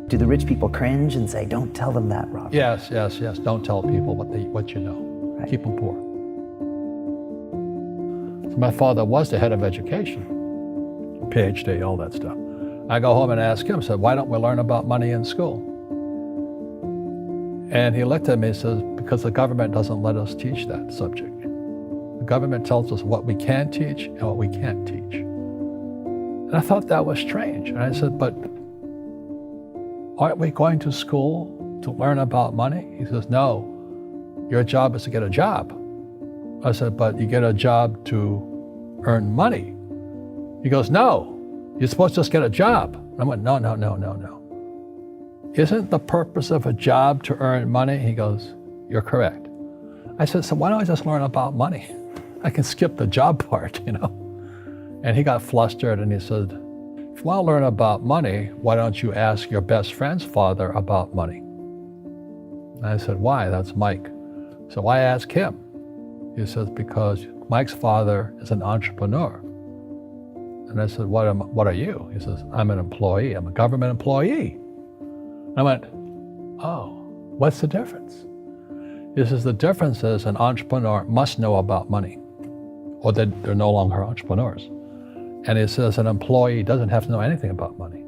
Do the rich people cringe and say, don't tell them that, Robert? Yes. Don't tell people what you know. Right. Keep them poor. So my father was the head of education, PhD, all that stuff. I go home and ask him, said, why don't we learn about money in school? And he looked at me and says, because the government doesn't let us teach that subject. The government tells us what we can teach and what we can't teach. And I thought that was strange. And I said, but aren't we going to school to learn about money? He says, no, your job is to get a job. I said, but you get a job to earn money. He goes, no, you're supposed to just get a job. I went, no. Isn't the purpose of a job to earn money? He goes, you're correct. I said, so why don't I just learn about money? I can skip the job part, you know? And he got flustered and he said, if you want to learn about money, why don't you ask your best friend's father about money? And I said, why? That's Mike. So I asked him. He says, because Mike's father is an entrepreneur. And I said, what are you? He says, I'm an employee. I'm a government employee. I went, oh, what's the difference? He says, the difference is an entrepreneur must know about money, or they're no longer entrepreneurs. And he says an employee doesn't have to know anything about money,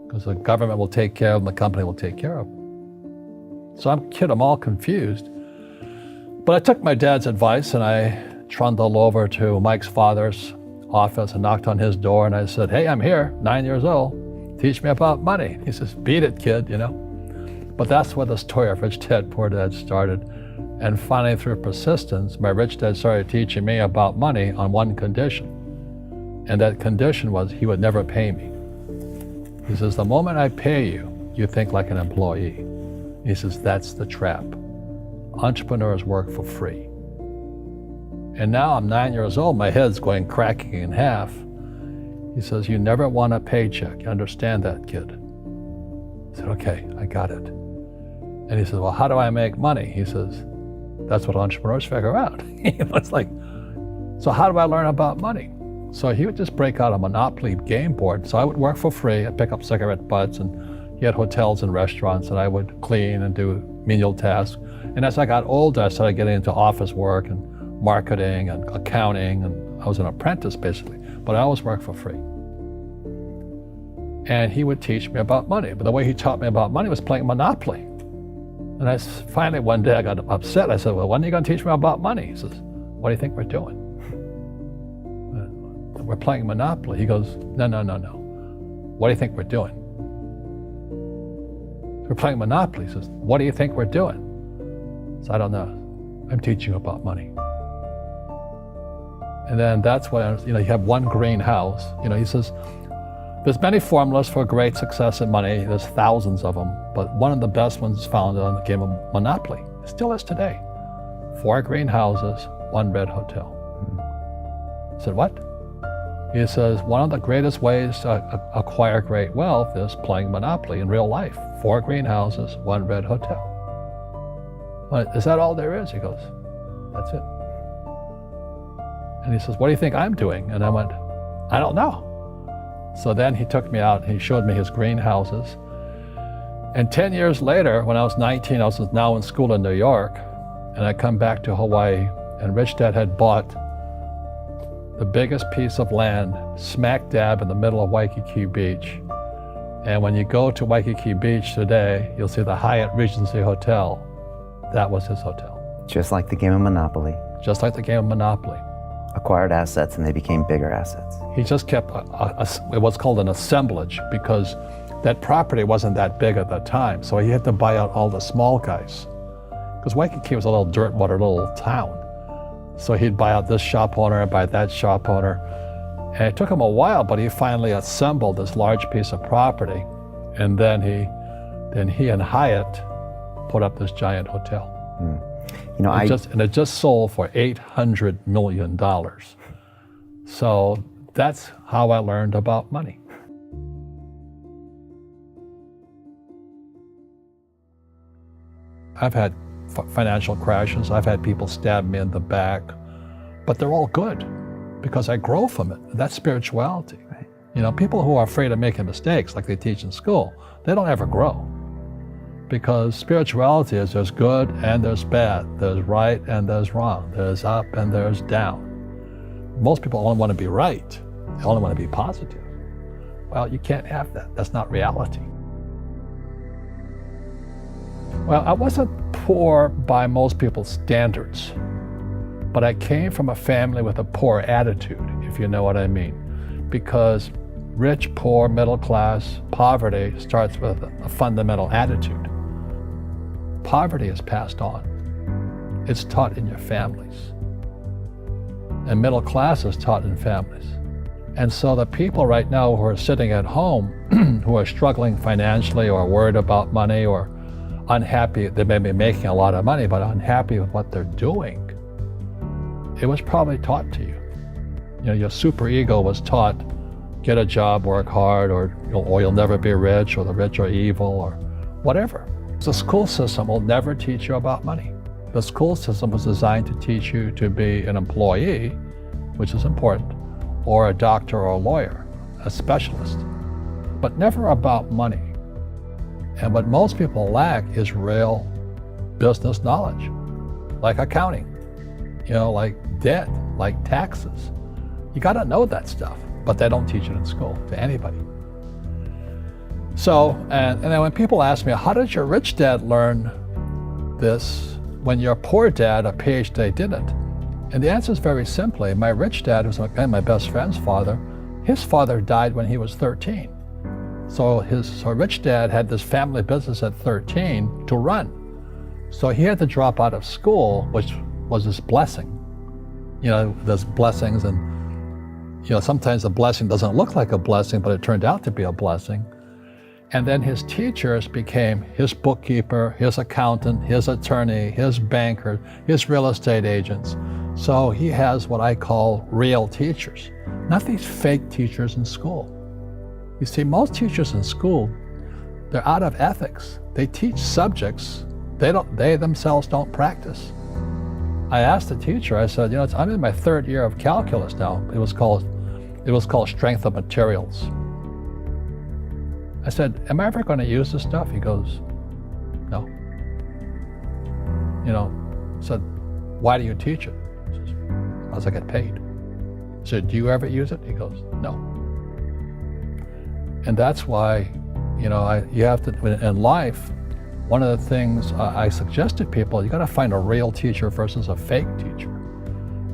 because the government will take care of them, the company will take care of them. So I'm all confused. But I took my dad's advice and I trundled over to Mike's father's office and knocked on his door and I said, hey, I'm here, 9 years old. Teach me about money. He says, beat it, kid, you know. But that's where the story of Rich Dad, Poor Dad started. And finally, through persistence, my rich dad started teaching me about money on one condition. And that condition was he would never pay me. He says, the moment I pay you, you think like an employee. He says, that's the trap. Entrepreneurs work for free. And now I'm 9 years old, my head's going cracking in half. He says, you never want a paycheck. You understand that, kid? I said, okay, I got it. And he says, well, how do I make money? He says, that's what entrepreneurs figure out. It's like, so how do I learn about money? So he would just break out a Monopoly game board. So I would work for free. I'd pick up cigarette butts, and he had hotels and restaurants, and I would clean and do menial tasks. And as I got older, I started getting into office work and marketing and accounting, and I was an apprentice basically, but I always worked for free. And he would teach me about money, but the way he taught me about money was playing Monopoly. And finally one day I got upset. I said, well, when are you going to teach me about money? He says, what do you think we're doing? We're playing Monopoly. He goes, no. What do you think we're doing? We're playing Monopoly. He says, what do you think we're doing? So I don't know. I'm teaching you about money. And then that's when, you have one greenhouse. He says, there's many formulas for great success in money. There's thousands of them, but one of the best ones is found on the game of Monopoly. It still is today. 4 greenhouses, 1 red hotel. I said, what? He says, one of the greatest ways to acquire great wealth is playing Monopoly in real life. 4 greenhouses, 1 red hotel. Well, is that all there is? He goes, that's it. And he says, what do you think I'm doing? And I went, I don't know. So then he took me out and he showed me his greenhouses. And 10 years later, when I was 19, I was now in school in New York, and I come back to Hawaii, and Rich Dad had bought the biggest piece of land smack dab in the middle of Waikiki Beach. And when you go to Waikiki Beach today, you'll see the Hyatt Regency Hotel. That was his hotel. Just like the game of Monopoly. Just like the game of Monopoly. Acquired assets and they became bigger assets. He just kept what's called an assemblage, because that property wasn't that big at that time. So he had to buy out all the small guys. Because Waikiki was a little dirt water little town. So he'd buy out this shop owner and buy that shop owner. And it took him a while, but he finally assembled this large piece of property. And then he and Hyatt put up this giant hotel. And it just sold for $800 million. So that's how I learned about money. I've had financial crashes. I've had people stab me in the back, but they're all good because I grow from it. That's spirituality. Right. People who are afraid of making mistakes, like they teach in school, they don't ever grow. Because spirituality is there's good and there's bad, there's right and there's wrong, there's up and there's down. Most people only want to be right, they only want to be positive. Well, you can't have that. That's not reality. Well, I wasn't poor by most people's standards, but I came from a family with a poor attitude, if you know what I mean. Because rich, poor, middle class, poverty starts with a fundamental attitude. Poverty is passed on. It's taught in your families. And middle class is taught in families. And so the people right now who are sitting at home, who are struggling financially or worried about money or unhappy, they may be making a lot of money, but unhappy with what they're doing, it was probably taught to you. Your super ego was taught, get a job, work hard, or you'll never be rich, or the rich are evil, or whatever. The school system will never teach you about money. The school system was designed to teach you to be an employee, which is important, or a doctor or a lawyer, a specialist, but never about money. And what most people lack is real business knowledge, like accounting, like debt, like taxes. You got to know that stuff, but they don't teach it in school to anybody. So, and then when people ask me, how did your rich dad learn this when your poor dad, a PhD, didn't? And the answer is very simply, my rich dad, who's my best friend's father, his father died when he was 13. So his rich dad had this family business at 13 to run. So he had to drop out of school, which was his blessing. There's blessings, and sometimes the blessing doesn't look like a blessing, but it turned out to be a blessing. And then his teachers became his bookkeeper, his accountant, his attorney, his banker, his real estate agents. So he has what I call real teachers, not these fake teachers in school. You see, most teachers in school, they're out of ethics. They teach subjects they themselves don't practice. I asked the teacher, I said, I'm in my third year of calculus now. It was called strength of materials. I said, am I ever going to use this stuff? He goes, no. I said, why do you teach it? He says, because I get paid. I said, do you ever use it? He goes, no. And that's why, you have to, in life, one of the things I suggest to people, you got to find a real teacher versus a fake teacher.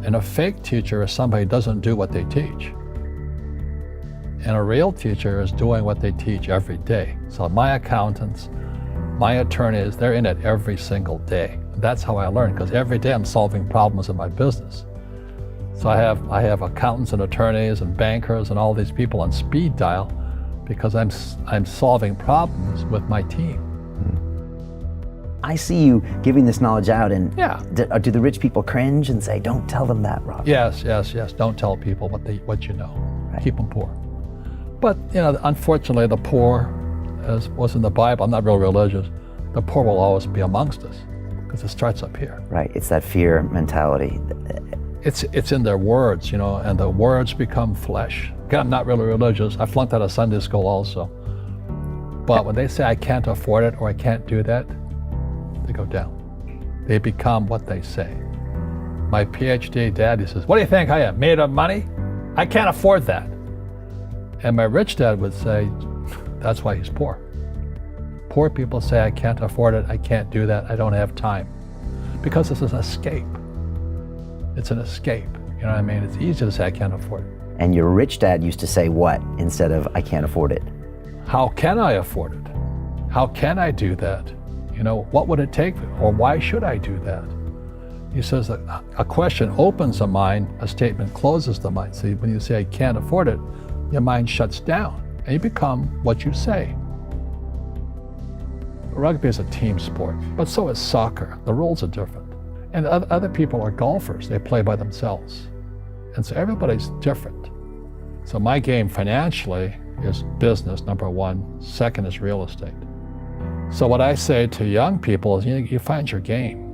And a fake teacher is somebody who doesn't do what they teach. And a real teacher is doing what they teach every day. So my accountants, my attorneys, they're in it every single day. That's how I learn, because every day I'm solving problems in my business. So I have accountants and attorneys and bankers and all these people on speed dial because I'm solving problems with my team. I see you giving this knowledge out, and yeah. Do the rich people cringe and say, don't tell them that, Rob? Yes. Don't tell people what you know. Right. Keep them poor. But, unfortunately, the poor, as was in the Bible, I'm not real religious, the poor will always be amongst us because it starts up here. Right, it's that fear mentality. It's in their words, and the words become flesh. Again, I'm not really religious. I flunked out of Sunday school also. But when they say I can't afford it or I can't do that, they go down. They become what they say. My PhD daddy says, what do you think I am, made of money? I can't afford that. And my rich dad would say, that's why he's poor. Poor people say, I can't afford it, I can't do that, I don't have time. Because it's an escape. It's an escape, you know what I mean? It's easy to say, I can't afford it. And your rich dad used to say what instead of, I can't afford it? How can I afford it? How can I do that? What would it take, or why should I do that? He says that a question opens the mind, a statement closes the mind. So when you say, I can't afford it, your mind shuts down and you become what you say. Rugby is a team sport, but so is soccer. The rules are different. And other people are golfers. They play by themselves. And so everybody's different. So my game financially is business, number one. Second is real estate. So what I say to young people is, you find your game.